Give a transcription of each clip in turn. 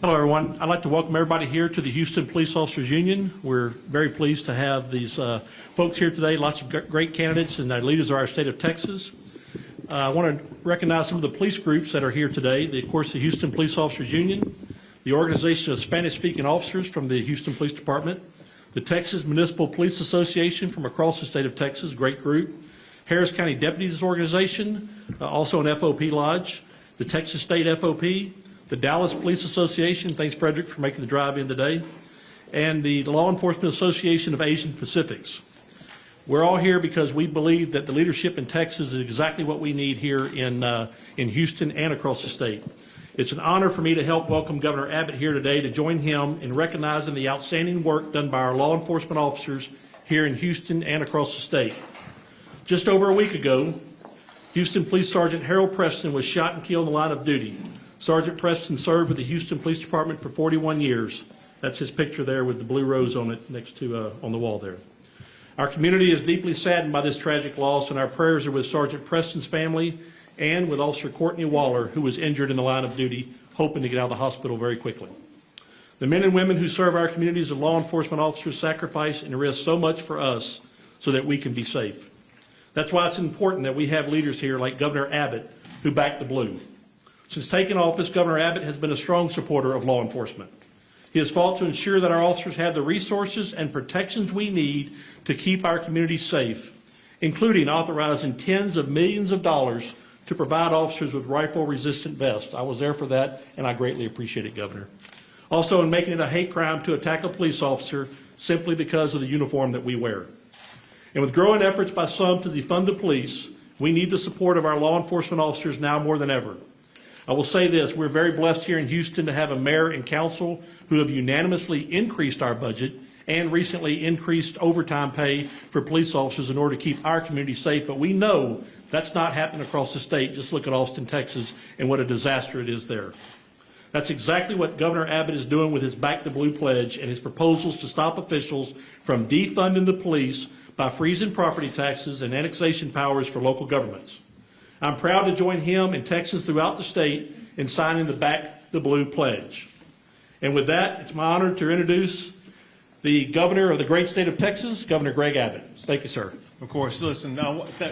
Hello, everyone. I'd like to welcome everybody here to the Houston Police Officers Union. We're very pleased to have these folks here today, lots of great candidates and leaders of our state of Texas. I want to recognize some of the police groups that are here today. Of course, the Houston Police Officers Union, the Organization of Spanish-Speaking Officers from the Houston Police Department, the Texas Municipal Police Association from across the state of Texas, great group, Harris County Deputies Organization, also an FOP lodge, the Texas State FOP, the Dallas Police Association, thanks Frederick for making the drive in today, and the Law Enforcement Association of Asian Pacifics. We're all here because we believe that the leadership in Texas is exactly what we need here in Houston and across the state. It's an honor for me to help welcome Governor Abbott here today to join him in recognizing the outstanding work done by our law enforcement officers here in Houston and across the state. Just over a week ago, Houston Police Sergeant Harold Preston was shot and killed in the line of duty. Sergeant Preston served with the Houston Police Department for 41 years. That's his picture there with the blue rose on it next to on the wall there. Our community is deeply saddened by this tragic loss, and our prayers are with Sergeant Preston's family and with Officer Courtney Waller, who was injured in the line of duty, hoping to get out of the hospital very quickly. The men and women who serve our communities of law enforcement officers sacrifice and risk so much for us so that we can be safe. That's why it's important that we have leaders here like Governor Abbott who back the blue. Since taking office, Governor Abbott has been a strong supporter of law enforcement. He has fought to ensure that our officers have the resources and protections we need to keep our community safe, including authorizing tens of millions of dollars to provide officers with rifle-resistant vests. I was there for that, and I greatly appreciate it, Governor. Also, in making it a hate crime to attack a police officer simply because of the uniform that we wear. And with growing efforts by some to defund the police, we need the support of our law enforcement officers now more than ever. I will say this, we're very blessed here in Houston to have a mayor and council who have unanimously increased our budget and recently increased overtime pay for police officers in order to keep our community safe. But we know that's not happening across the state. Just look at Austin, Texas, and what a disaster it is there. That's exactly what Governor Abbott is doing with his Back the Blue pledge and his proposals to stop officials from defunding the police by freezing property taxes and annexation powers for local governments. I'm proud to join him and Texas throughout the state in signing the Back the Blue pledge. And with that, it's my honor to introduce the governor of the great state of Texas, Governor Greg Abbott. Thank you, sir. Of course. Listen,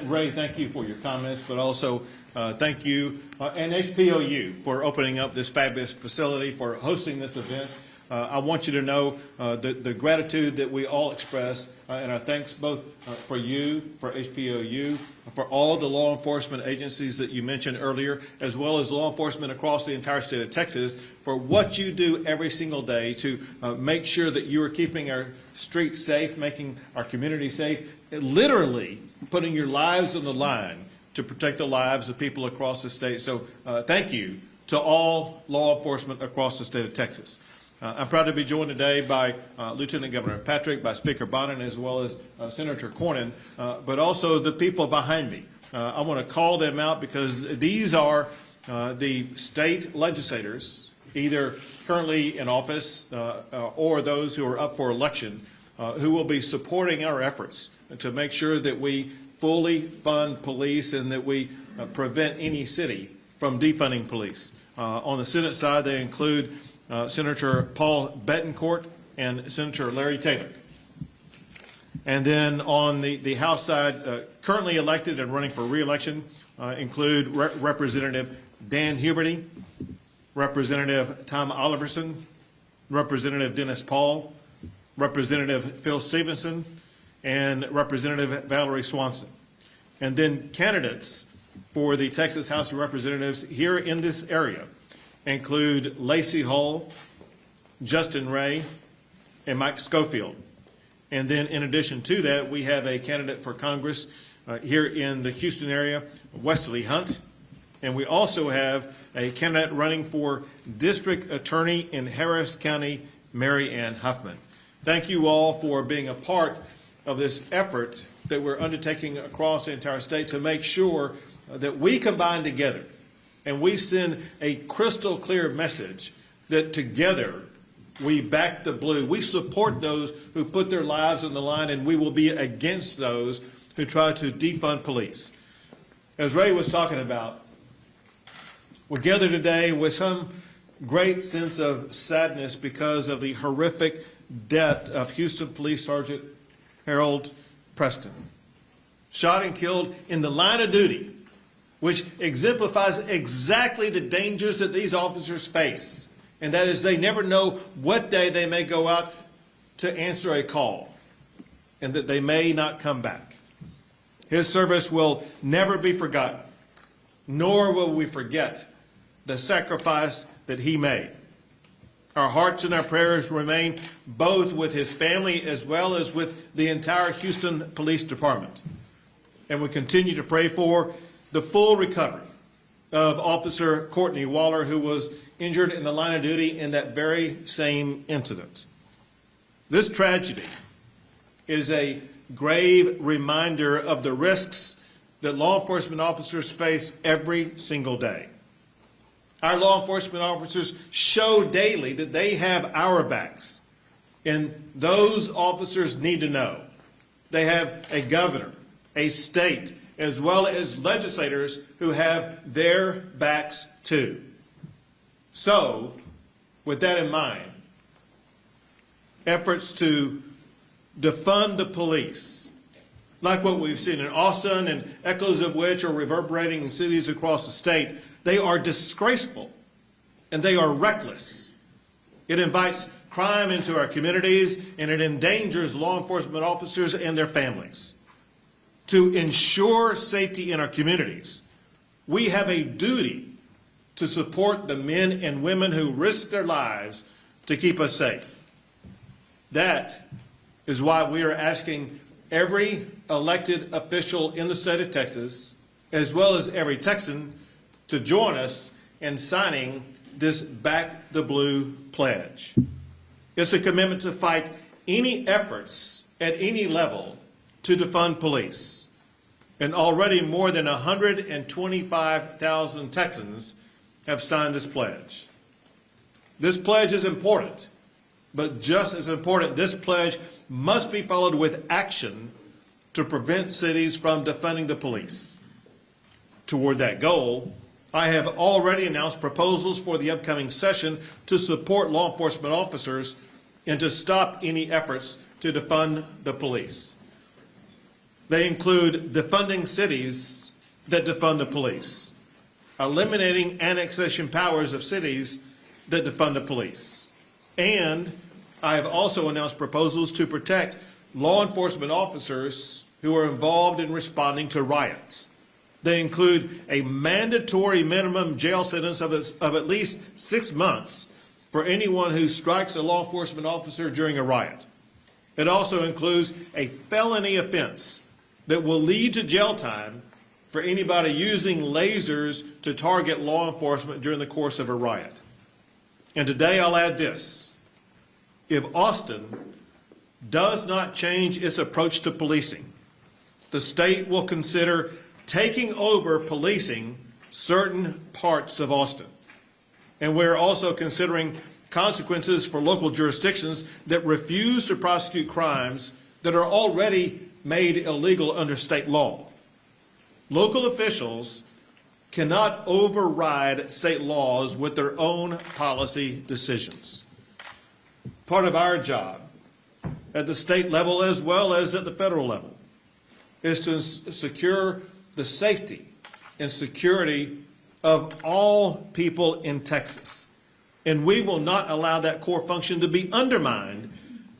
Ray, thank you for your comments, but also thank you and HPOU for opening up this fabulous facility, for hosting this event. I want you to know the gratitude that we all express, and our thanks both for you, for HPOU, for all the law enforcement agencies that you mentioned earlier, as well as law enforcement across the entire state of Texas, for what you do every single day to make sure that you are keeping our streets safe, making our community safe, literally putting your lives on the line to protect the lives of people across the state. So thank you to all law enforcement across the state of Texas. I'm proud to be joined today by Lieutenant Governor Patrick, by Speaker Bonin, as well as Senator Cornyn, but also the people behind me. I want to call them out because these are the state legislators, either currently in office or those who are up for election, who will be supporting our efforts to make sure that we fully fund police and that we prevent any city from defunding police. On the Senate side, they include Senator Paul Betancourt and Senator Larry Taylor. And then on the House side, currently elected and running for re-election include Representative Dan Huberty, Representative Tom Oliverson, Representative Dennis Paul, Representative Phil Stevenson, and Representative Valerie Swanson. And then candidates for the Texas House of Representatives here in this area include Lacey Hull, Justin Ray, and Mike Schofield. And then in addition to that, we have a candidate for Congress here in the Houston area, Wesley Hunt. And we also have a candidate running for District Attorney in Harris County, Mary Ann Huffman. Thank you all for being a part of this effort that we're undertaking across the entire state to make sure that we combine together and we send a crystal clear message that together we back the blue. We support those who put their lives on the line, and we will be against those who try to defund police. As Ray was talking about, we're gathered today with some great sense of sadness because of the horrific death of Houston Police Sergeant Harold Preston, shot and killed in the line of duty, which exemplifies exactly the dangers that these officers face, and that is they never know what day they may go out to answer a call, and that they may not come back. His service will never be forgotten, nor will we forget the sacrifice that he made. Our hearts and our prayers remain both with his family as well as with the entire Houston Police Department. And we continue to pray for the full recovery of Officer Courtney Waller, who was injured in the line of duty in that very same incident. This tragedy is a grave reminder of the risks that law enforcement officers face every single day. Our law enforcement officers show daily that they have our backs, and those officers need to know they have a governor, a state, as well as legislators who have their backs too. So, with that in mind, efforts to defund the police, like what we've seen in Austin and echoes of which are reverberating in cities across the state, they are disgraceful and they are reckless. It invites crime into our communities and it endangers law enforcement officers and their families. To ensure safety in our communities, we have a duty to support the men and women who risk their lives to keep us safe. That is why we are asking every elected official in the state of Texas, as well as every Texan, to join us in signing this Back the Blue pledge. It's a commitment to fight any efforts at any level to defund police. And already more than 125,000 Texans have signed this pledge. This pledge is important, but just as important, this pledge must be followed with action to prevent cities from defunding the police. Toward that goal, I have already announced proposals for the upcoming session to support law enforcement officers and to stop any efforts to defund the police. They include defunding cities that defund the police, eliminating annexation powers of cities that defund the police, and I have also announced proposals to protect law enforcement officers who are involved in responding to riots. They include a mandatory minimum jail sentence of at least 6 months for anyone who strikes a law enforcement officer during a riot. It also includes a felony offense that will lead to jail time for anybody using lasers to target law enforcement during the course of a riot. And today I'll add this. If Austin does not change its approach to policing, the state will consider taking over policing certain parts of Austin. And we're also considering consequences for local jurisdictions that refuse to prosecute crimes that are already made illegal under state law. Local officials cannot override state laws with their own policy decisions. Part of our job at the state level as well as at the federal level is to secure the safety and security of all people in Texas. And we will not allow that core function to be undermined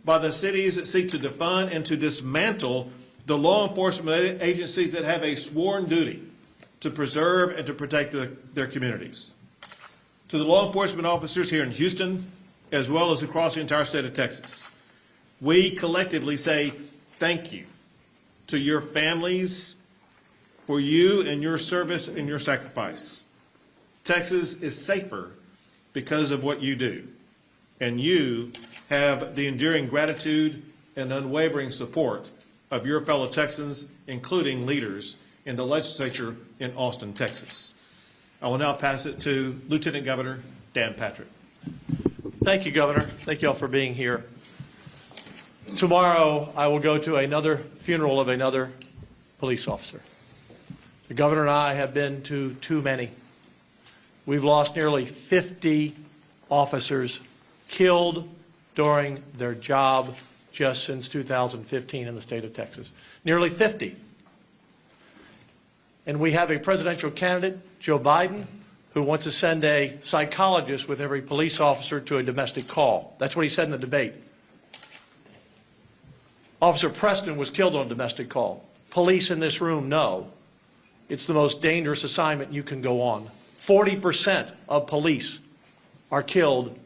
by the cities that seek to defund and to dismantle the law enforcement agencies that have a sworn duty to preserve and to protect their communities. To the law enforcement officers here in Houston, as well as across the entire state of Texas, we collectively say thank you to your families for you and your service and your sacrifice. Texas is safer because of what you do, and you have the enduring gratitude and unwavering support of your fellow Texans, including leaders in the legislature in Austin, Texas. I will now pass it to Lieutenant Governor Dan Patrick. Thank you, Governor. Thank you all for being here. Tomorrow, I will go to another funeral of another police officer. The Governor and I have been to too many. We've lost nearly 50 officers killed during their job just since 2015 in the state of Texas. Nearly 50. And we have a presidential candidate, Joe Biden, who wants to send a psychologist with every police officer to a domestic call. That's what he said in the debate. Officer Preston was killed on a domestic call. Police in this room know it's the most dangerous assignment you can go on. 40% of police are killed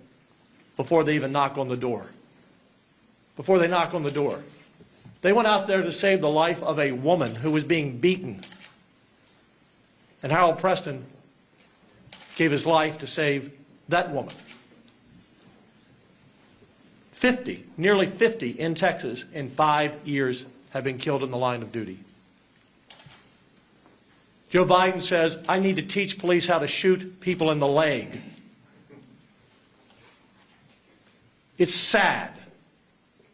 before they even knock on the door. Before they knock on the door. They went out there to save the life of a woman who was being beaten. And Harold Preston gave his life to save that woman. 50, nearly 50 in Texas in 5 years have been killed in the line of duty. Joe Biden says, I need to teach police how to shoot people in the leg. It's sad.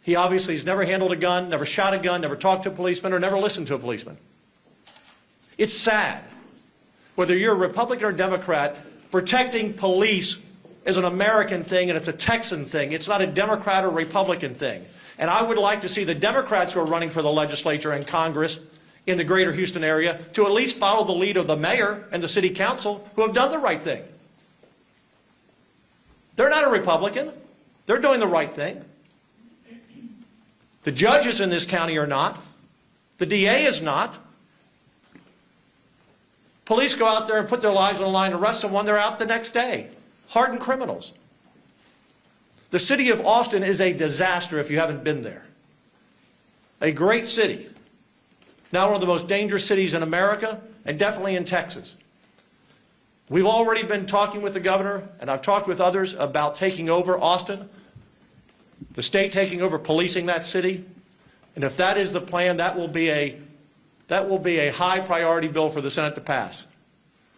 He obviously has never handled a gun, never shot a gun, never talked to a policeman, or never listened to a policeman. It's sad. Whether you're a Republican or Democrat, protecting police is an American thing and it's a Texan thing. It's not a Democrat or Republican thing. And I would like to see the Democrats who are running for the legislature and Congress in the greater Houston area to at least follow the lead of the mayor and the city council who have done the right thing. They're not a Republican. They're doing the right thing. The judges in this county are not. The DA is not. Police go out there and put their lives on the line, arrest someone, they're out the next day. Hardened criminals. The city of Austin is a disaster if you haven't been there. A great city. Now one of the most dangerous cities in America and definitely in Texas. We've already been talking with the governor, and I've talked with others about taking over Austin, the state taking over policing that city. And if that is the plan, that will be a high priority bill for the Senate to pass.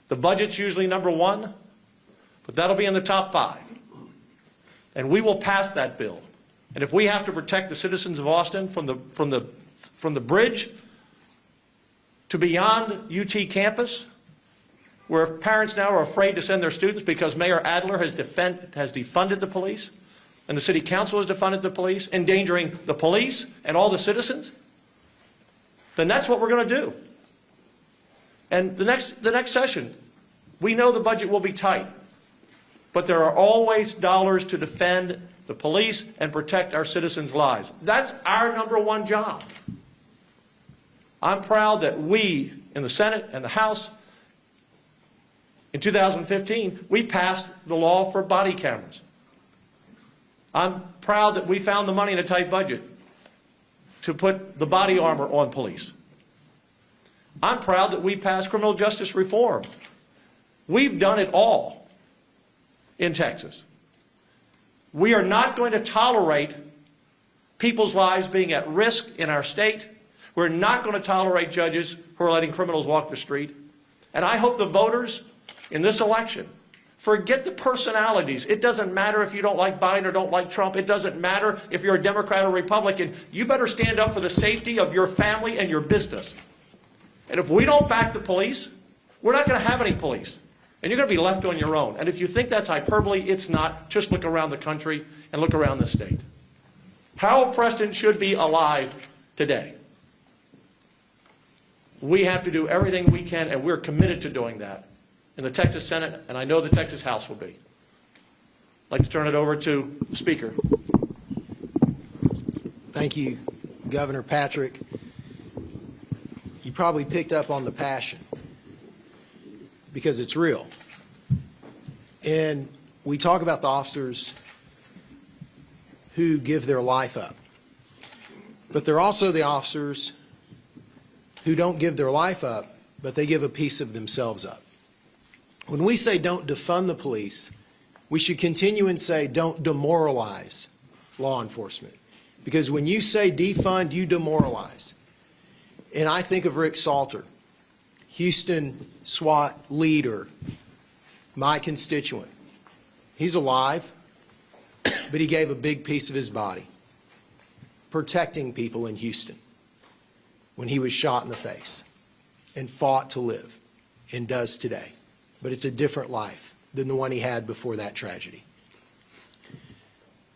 The budget's usually number one, but that'll be in the top 5. And we will pass that bill. And if we have to protect the citizens of Austin from the bridge to beyond UT campus, where parents now are afraid to send their students because Mayor Adler has defunded the police, and the city council has defunded the police, endangering the police and all the citizens, then that's what we're going to do. And the next session, we know the budget will be tight, but there are always dollars to defend the police and protect our citizens' lives. That's our number one job. I'm proud that we in the Senate and the House, in 2015, we passed the law for body cameras. I'm proud that we found the money in a tight budget to put the body armor on police. I'm proud that we passed criminal justice reform. We've done it all in Texas. We are not going to tolerate people's lives being at risk in our state. We're not going to tolerate judges who are letting criminals walk the street. And I hope the voters in this election forget the personalities. It doesn't matter if you don't like Biden or don't like Trump. It doesn't matter if you're a Democrat or Republican. You better stand up for the safety of your family and your business. And if we don't back the police, we're not going to have any police. And you're going to be left on your own. And if you think that's hyperbole, it's not. Just look around the country and look around the state. Harold Preston should be alive today. We have to do everything we can, and we're committed to doing that in the Texas Senate, and I know the Texas House will be. I'd like to turn it over to the Speaker. Thank you, Governor Patrick. You probably picked up on the passion because it's real. And we talk about the officers who give their life up. But they're also the officers who don't give their life up, but they give a piece of themselves up. When we say don't defund the police, we should continue and say don't demoralize law enforcement. Because when you say defund, you demoralize. And I think of Rick Salter, Houston SWAT leader, my constituent. He's alive, but he gave a big piece of his body protecting people in Houston when he was shot in the face and fought to live and does today. But it's a different life than the one he had before that tragedy.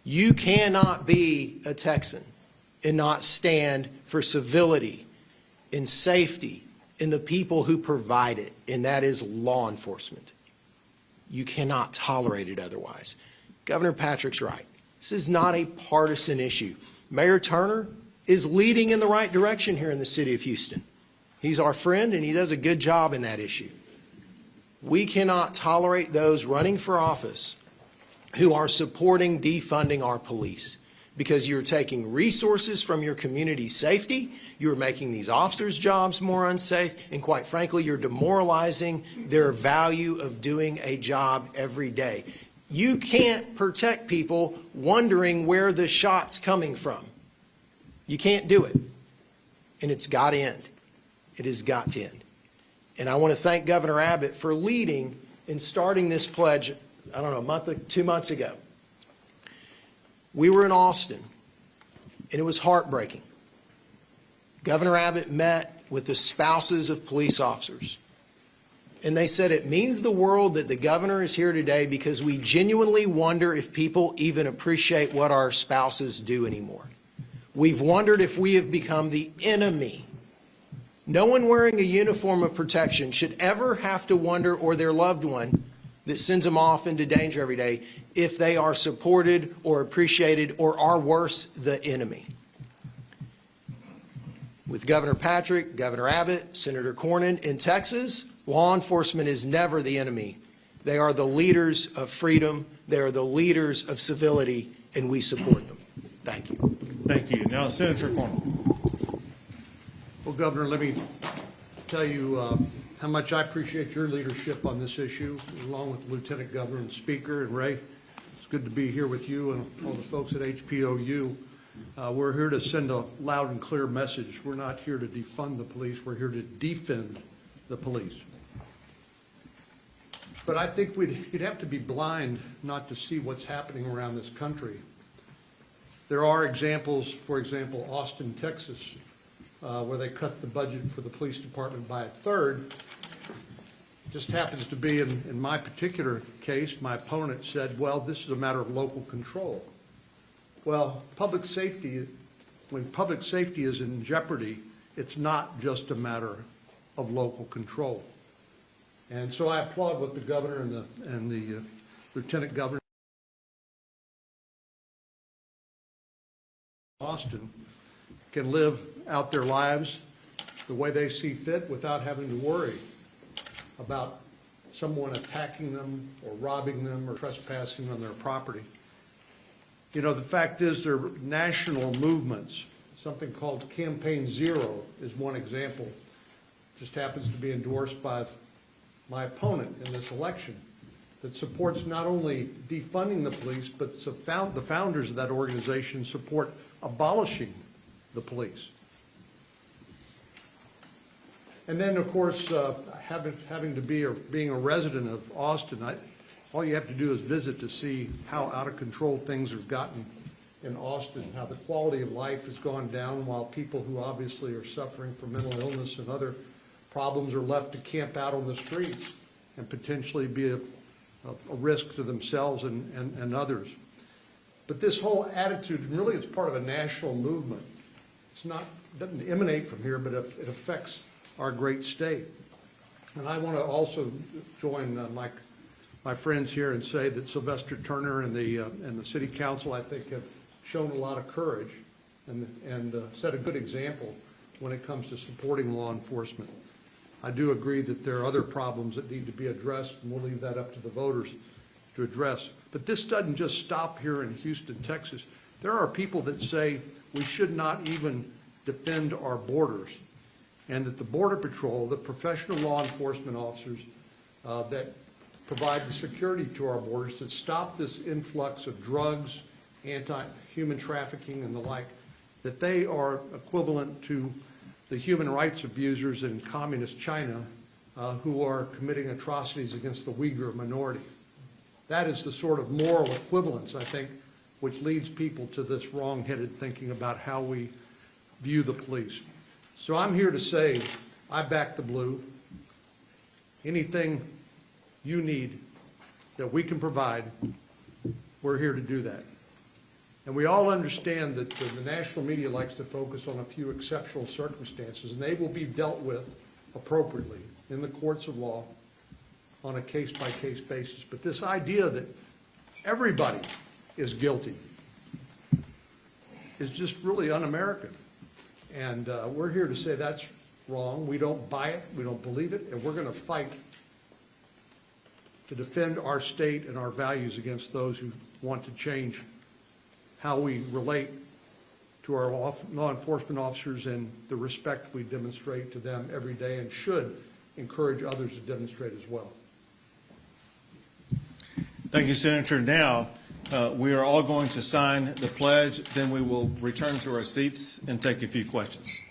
You cannot be a Texan and not stand for civility and safety in the people who provide it, and that is law enforcement. You cannot tolerate it otherwise. Governor Patrick's right. This is not a partisan issue. Mayor Turner is leading in the right direction here in the city of Houston. He's our friend, and he does a good job in that issue. We cannot tolerate those running for office who are supporting defunding our police, because you're taking resources from your community's safety, you're making these officers' jobs more unsafe, and quite frankly, you're demoralizing their value of doing a job every day. You can't protect people wondering where the shot's coming from. You can't do it. And it's got to end. It has got to end. And I want to thank Governor Abbott for leading and starting this pledge, I don't know, 2 months ago. We were in Austin, and it was heartbreaking. Governor Abbott met with the spouses of police officers, and they said it means the world that the governor is here today, because we genuinely wonder if people even appreciate what our spouses do anymore. We've wondered if we have become the enemy. No one wearing a uniform of protection should ever have to wonder, or their loved one that sends them off into danger every day, if they are supported or appreciated, or are worse, the enemy. With Governor Patrick, Governor Abbott, Senator Cornyn in Texas, law enforcement is never the enemy. They are the leaders of freedom. They are the leaders of civility, and we support them. Thank you. Thank you. Now, Senator Cornyn. Well, Governor, let me tell you how much I appreciate your leadership on this issue, along with the Lieutenant Governor and Speaker and Ray. It's good to be here with you and all the folks at HPOU. We're here to send a loud and clear message. We're not here to defund the police. We're here to defend the police. But I think you'd have to be blind not to see what's happening around this country. There are examples, for example, Austin, Texas, where they cut the budget for the police department by a third. Just happens to be, in my particular case, my opponent said, well, this is a matter of local control. Well, public safety, when public safety is in jeopardy, it's not just a matter of local control. And so I applaud what the governor and the lieutenant governor Austin can live out their lives the way they see fit without having to worry about someone attacking them or robbing them or trespassing on their property. You know, the fact is there are national movements. Something called Campaign Zero is one example. Just happens to be endorsed by my opponent in this election, that supports not only defunding the police, but the founders of that organization support abolishing the police. And then, of course, having to be or being a resident of Austin, all you have to do is visit to see how out of control things have gotten in Austin, how the quality of life has gone down, while people who obviously are suffering from mental illness and other problems are left to camp out on the streets and potentially be a risk to themselves and others. But this whole attitude, and really it's part of a national movement. It doesn't emanate from here, but it affects our great state. And I want to also join my friends here and say that Sylvester Turner and the City Council, I think, have shown a lot of courage and set a good example when it comes to supporting law enforcement. I do agree that there are other problems that need to be addressed, and we'll leave that up to the voters to address. But this doesn't just stop here in Houston, Texas. There are people that say we should not even defend our borders, and that the Border Patrol, the professional law enforcement officers that provide the security to our borders, that stop this influx of drugs, anti-human trafficking and the like, that they are equivalent to the human rights abusers in communist China who are committing atrocities against the Uyghur minority. That is the sort of moral equivalence, I think, which leads people to this wrong-headed thinking about how we view the police. So I'm here to say I back the blue. Anything you need that we can provide, we're here to do that. And we all understand that the national media likes to focus on a few exceptional circumstances, and they will be dealt with appropriately in the courts of law on a case-by-case basis. But this idea that everybody is guilty is just really un-American. And we're here to say that's wrong. We don't buy it, we don't believe it, and we're going to fight to defend our state and our values against those who want to change how we relate to our law enforcement officers and the respect we demonstrate to them every day, and should encourage others to demonstrate as well. Thank you, Senator. Now, we are all going to sign the pledge, then we will return to our seats and take a few questions.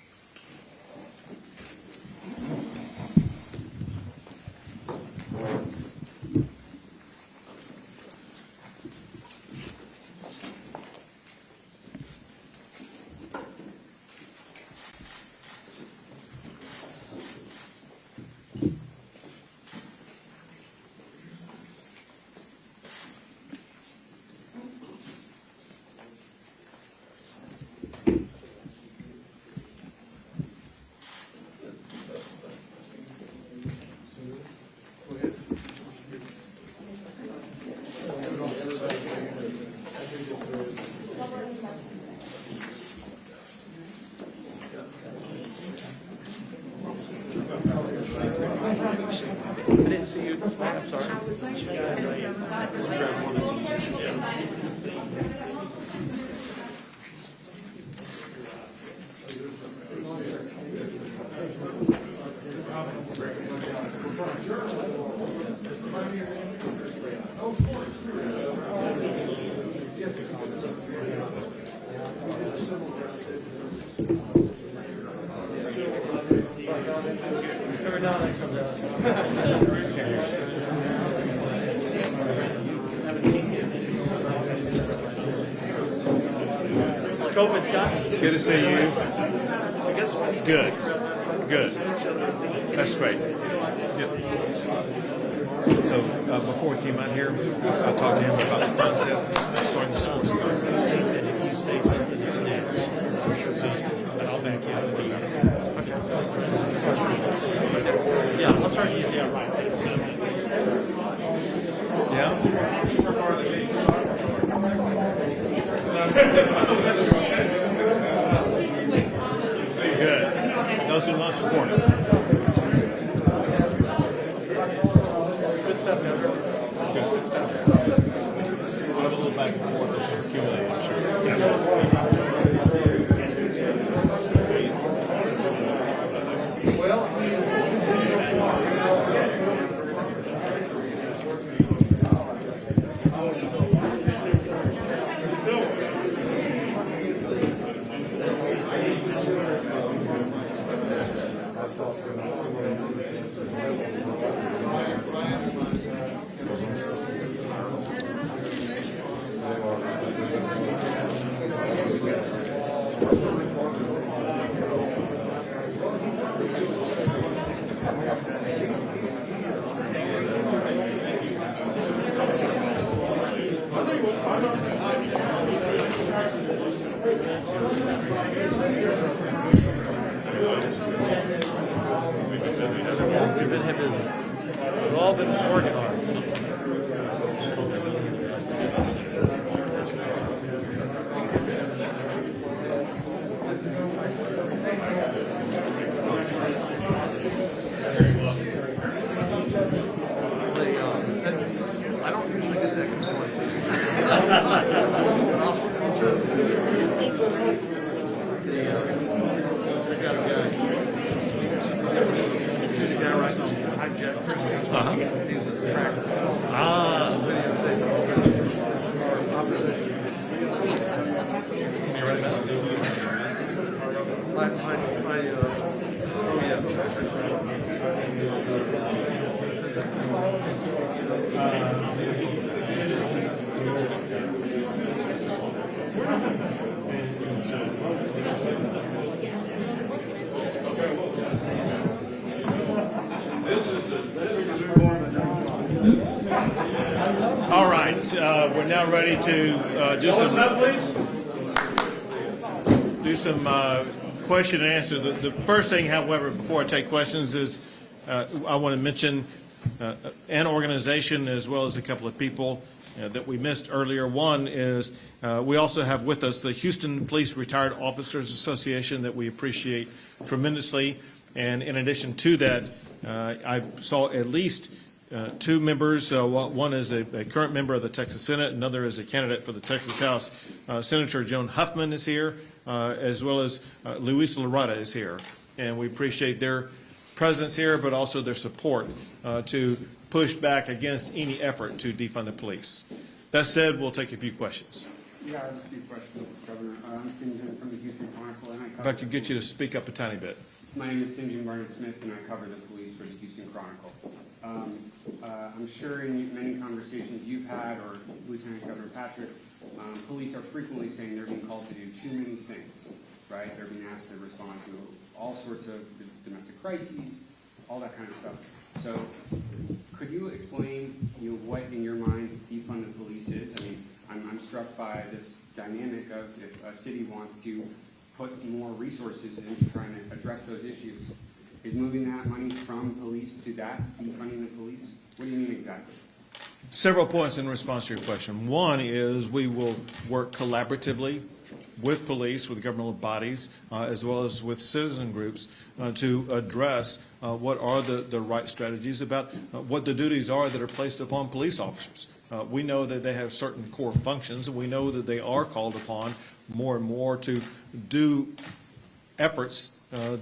I didn't see you this way, I'm sorry. Good to see you. Good. Good. That's great. Yep. So before he came out here, I talked to him about the concept, starting the source concept. And if you say something that's next, but I'll back you up. Yeah, I'll try to get you right. Yeah? Good. Those are most important. Good stuff, Governor. Good. We'll have a little back and forth as we accumulate, I'm sure. We've all been working hard. I don't usually get that complaint. I got a guy. Just down right on hijack. He's a tracker. All right, we're now ready to do some. do some question and answer. The first thing, however, before I take questions is I want to mention an organization as well as a couple of people that we missed earlier. One is we also have with us the Houston Police Retired Officers Association that we appreciate tremendously. And in addition to that, I saw at least two members. One is a current member of the Texas Senate, another is a candidate for the Texas House. Senator Joan Huffman is here, as well as Luis Larada is here. And we appreciate their presence here, but also their support to push back against any effort to defund the police. That said, we'll take a few questions. Yeah, I have a few questions, Governor. I'm Sinjin from the Houston Chronicle, and I cover... If I could get you to speak up a tiny bit. My name is Sinjin Barnett-Smith, and I cover the police for the Houston Chronicle. I'm sure in many conversations you've had, or Lieutenant Governor Patrick, police are frequently saying they're being called to do too many things, right? They're being asked to respond to all sorts of domestic crises, all that kind of stuff. So could you explain, what in your mind defund the police is? I mean, I'm struck by this dynamic of if a city wants to put more resources into trying to address those issues, is moving that money from police to that, defunding the police? What do you mean exactly? Several points in response to your question. One is we will work collaboratively with police, with governmental bodies, as well as with citizen groups to address what are the right strategies about what the duties are that are placed upon police officers. We know that they have certain core functions, and we know that they are called upon more and more to do efforts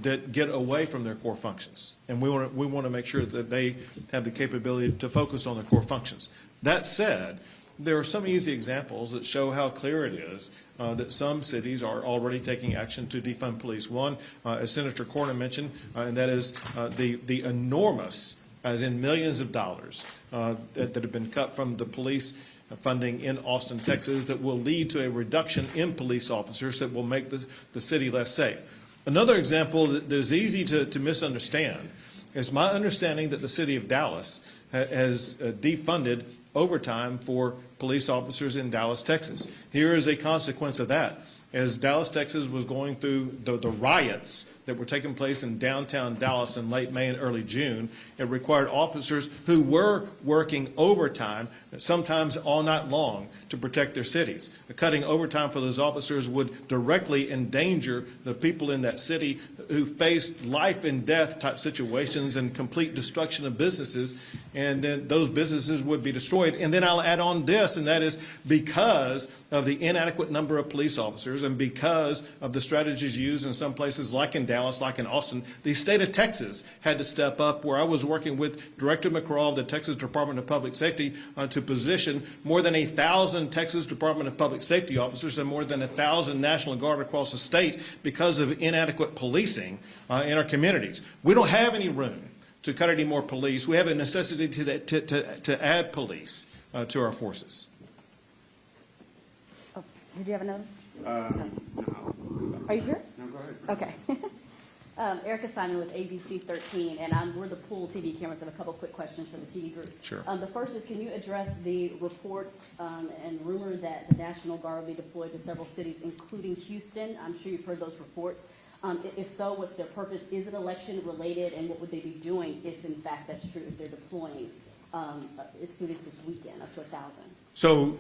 that get away from their core functions. And we want to make sure that they have the capability to focus on their core functions. That said, there are some easy examples that show how clear it is that some cities are already taking action to defund police. One, as Senator Cornyn mentioned, and that is the enormous, as in millions of dollars, that have been cut from the police funding in Austin, Texas, that will lead to a reduction in police officers that will make the city less safe. Another example that is easy to misunderstand is my understanding that the city of Dallas has defunded overtime for police officers in Dallas, Texas. Here is a consequence of that. As Dallas, Texas was going through the riots that were taking place in downtown Dallas in late May and early June, it required officers who were working overtime, sometimes all night long, to protect their cities. Cutting overtime for those officers would directly endanger the people in that city who faced life and death type situations and complete destruction of businesses, and then those businesses would be destroyed. And then I'll add on this, and that is because of the inadequate number of police officers and because of the strategies used in some places like in Dallas, like in Austin, the state of Texas had to step up, where I was working with Director McCraw of the Texas Department of Public Safety to position more than 1,000 Texas Department of Public Safety officers and more than 1,000 National Guard across the state because of inadequate policing in our communities. We don't have any room to cut any more police. We have a necessity to add police to our forces. Oh, did you have another? No. Are you sure? No, go ahead. Okay. Erica Simon with ABC 13, and we're the pool TV cameras. I have a couple quick questions for the TV group. Sure. The first is, can you address the reports and rumor that the National Guard will be deployed to several cities, including Houston? I'm sure you've heard those reports. If so, what's their purpose? Is it election related, and what would they be doing if, in fact, that's true, if they're deploying as soon as this weekend, up to 1,000? So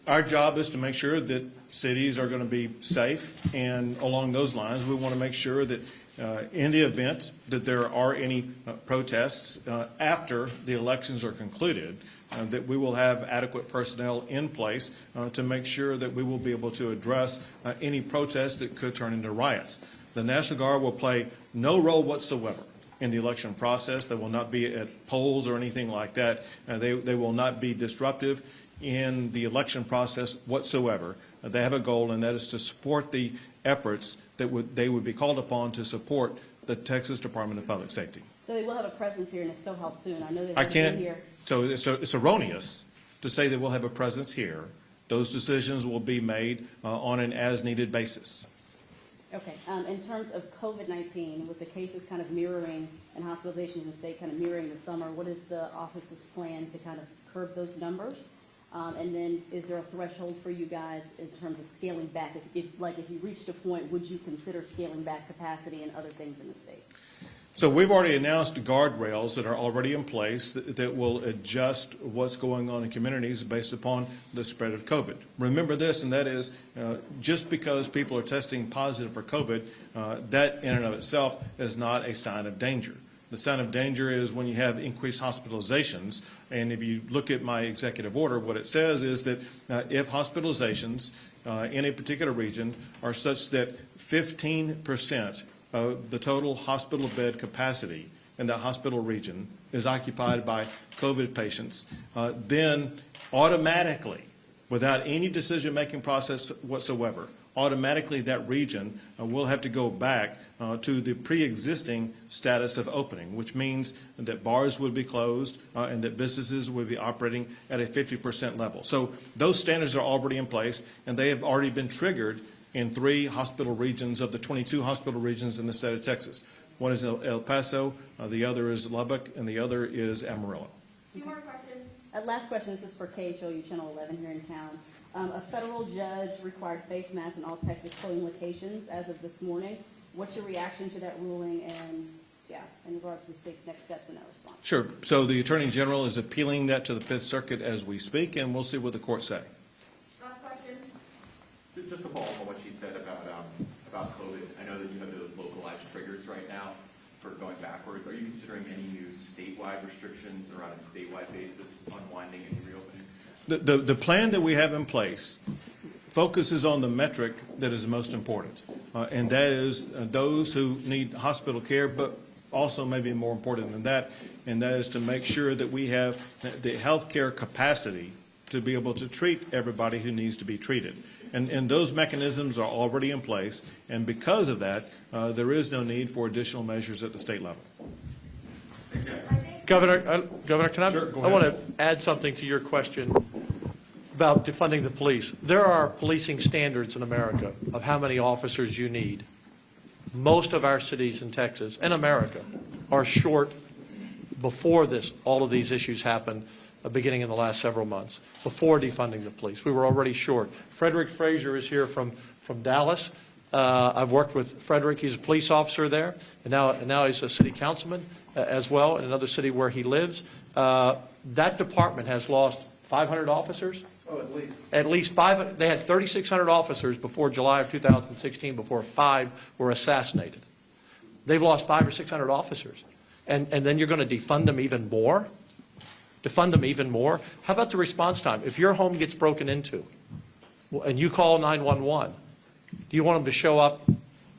our job is to make sure that cities are going to be safe, and along those lines, we want to make sure that in the event that there are any protests after the elections are concluded, that we will have adequate personnel in place to make sure that we will be able to address any protests that could turn into riots. The National Guard will play no role whatsoever in the election process. They will not be at polls or anything like that. They will not be disruptive in the election process whatsoever. They have a goal, and that is to support the efforts that they would be called upon to support the Texas Department of Public Safety. So they will have a presence here, and if so, how soon? I know they've I been can't, here. so it's erroneous to say that we'll have a presence here. Those decisions will be made on an as-needed basis. Okay. In terms of COVID-19, with the cases kind of mirroring and hospitalizations in the state kind of mirroring the summer, what is the office's plan to kind of curb those numbers? And then is there a threshold for you guys in terms of scaling back? If you reached a point, would you consider scaling back capacity and other things in the state? So we've already announced guardrails that are already in place that will adjust what's going on in communities based upon the spread of COVID. Remember this, and that is just because people are testing positive for COVID, that in and of itself is not a sign of danger. The sign of danger is when you have increased hospitalizations. And if you look at my executive order, what it says is that if hospitalizations in a particular region are such that 15% of the total hospital bed capacity in that hospital region is occupied by COVID patients, then automatically, without any decision-making process whatsoever, automatically that region will have to go back to the pre-existing status of opening, which means that bars would be closed and that businesses would be operating at a 50% level. So those standards are already in place, and they have already been triggered in 3 hospital regions of the 22 hospital regions in the state of Texas. One is El Paso, the other is Lubbock, and the other is Amarillo. 2 more questions. Last question, this is for KHOU Channel 11 here in town. A federal judge required face masks in all Texas polling locations as of this morning. What's your reaction to that ruling and, in regards to the state's next steps in that response? Sure. So the Attorney General is appealing that to the Fifth Circuit as we speak, and we'll see what the courts say. Last question. Just to follow up on what she said about COVID, I know that you have those localized triggers right now for going backwards. Are you considering any new statewide restrictions or on a statewide basis unwinding any reopenings? The plan that we have in place focuses on the metric that is most important, and that is those who need hospital care, but also maybe more important than that, and that is to make sure that we have the healthcare capacity to be able to treat everybody who needs to be treated. And those mechanisms are already in place, and because of that, there is no need for additional measures at the state level. Governor, can I? Sure, go I want ahead. to add something to your question about defunding the police. There are policing standards in America of how many officers you need. Most of our cities in Texas and America are short before all of these issues happened, beginning in the last several months, before defunding the police. We were already short. Frederick Frazier is here from Dallas. I've worked with Frederick. He's a police officer there, and now he's a city councilman as well in another city where he lives. That department has lost 500 officers. Oh, at least. At least 5. They had 3,600 officers before July of 2016, before 5 were assassinated. They've lost 500 or 600 officers. And then you're going to defund them even more? Defund them even more? How about the response time? If your home gets broken into and you call 911, do you want them to show up,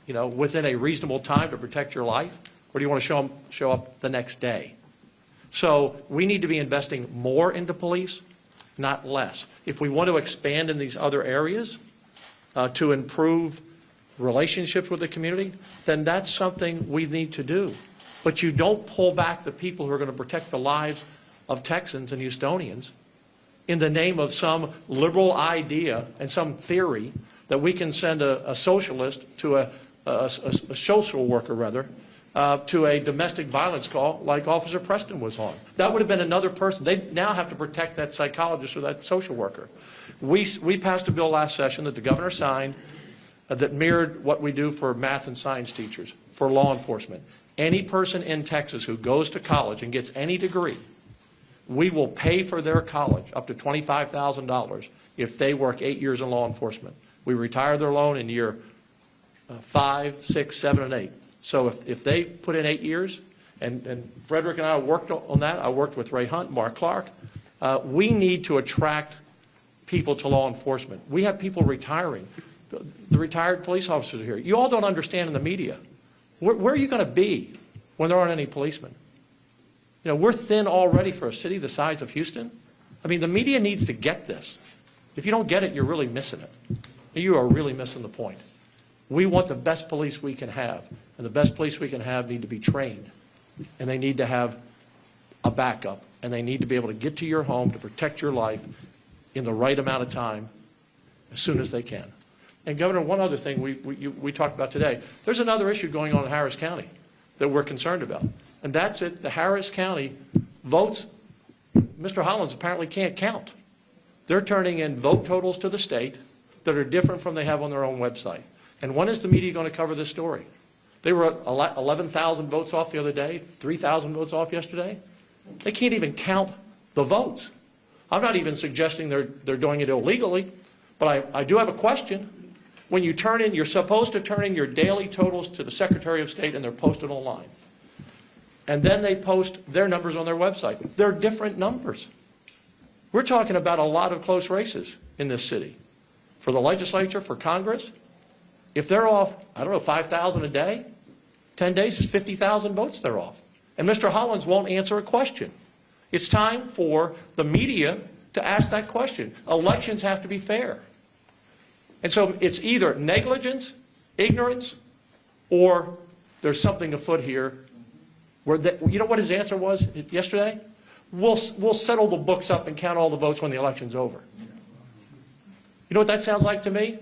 within a reasonable time to protect your life? Or do you want to show up the next day? So we need to be investing more into police, not less. If we want to expand in these other areas to improve relationships with the community, then that's something we need to do. But you don't pull back the people who are going to protect the lives of Texans and Houstonians in the name of some liberal idea and some theory that we can send a socialist to a social worker, rather, to a domestic violence call like Officer Preston was on. That would have been another person. They now have to protect that psychologist or that social worker. We passed a bill last session that the governor signed that mirrored what we do for math and science teachers, for law enforcement. Any person in Texas who goes to college and gets any degree, we will pay for their college up to $25,000 if they work 8 years in law enforcement. We retire their loan in year 5, 6, 7, and 8. So if they put in 8 years, and Frederick and I worked on that, I worked with Ray Hunt, Mark Clark, we need to attract people to law enforcement. We have people retiring. The retired police officers are here. You all don't understand in the media. Where are you going to be when there aren't any policemen? We're thin already for a city the size of Houston. I mean, the media needs to get this. If you don't get it, you're really missing it. You are really missing the point. We want the best police we can have, and the best police we can have need to be trained, and they need to have a backup, and they need to be able to get to your home to protect your life in the right amount of time as soon as they can. And Governor, one other thing we talked about today, there's another issue going on in Harris County that we're concerned about, and that's it. The Harris County votes, Mr. Hollins apparently can't count. they're turning in vote totals to the state that are different from they have on their own website. And when is the media going to cover this story? They were 11,000 votes off the other day, 3,000 votes off yesterday. They can't even count the votes. I'm not even suggesting they're doing it illegally, but I do have a question. When you turn in, you're supposed to turn in your daily totals to the Secretary of State, and they're posted online. And then they post their numbers on their website. They're different numbers. We're talking about a lot of close races in this city. For the legislature, for Congress, if they're off, I don't know, 5,000 a day, 10 days is 50,000 votes they're off. And Mr. Hollins won't answer a question. It's time for the media to ask that question. Elections have to be fair. And so it's either negligence, ignorance, or there's something afoot here. You know what his answer was yesterday? We'll settle the books up and count all the votes when the election's over. You know what that sounds like to me?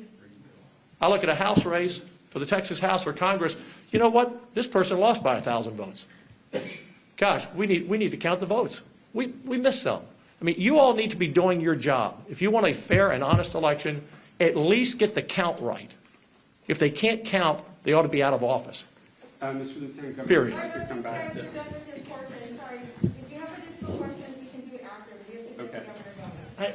I look at a House race for the Texas House or Congress. You know what? This person lost by 1,000 votes. Gosh, we need to count the votes. We missed some. I mean, you all need to be doing your job. If you want a fair and honest election, at least get the count right. If they can't count, they ought to be out of office. Mr. Lieutenant Governor, Period. I'd like to come back. Sorry, if you have additional questions, you can do it after. We have to get the Okay. governor going.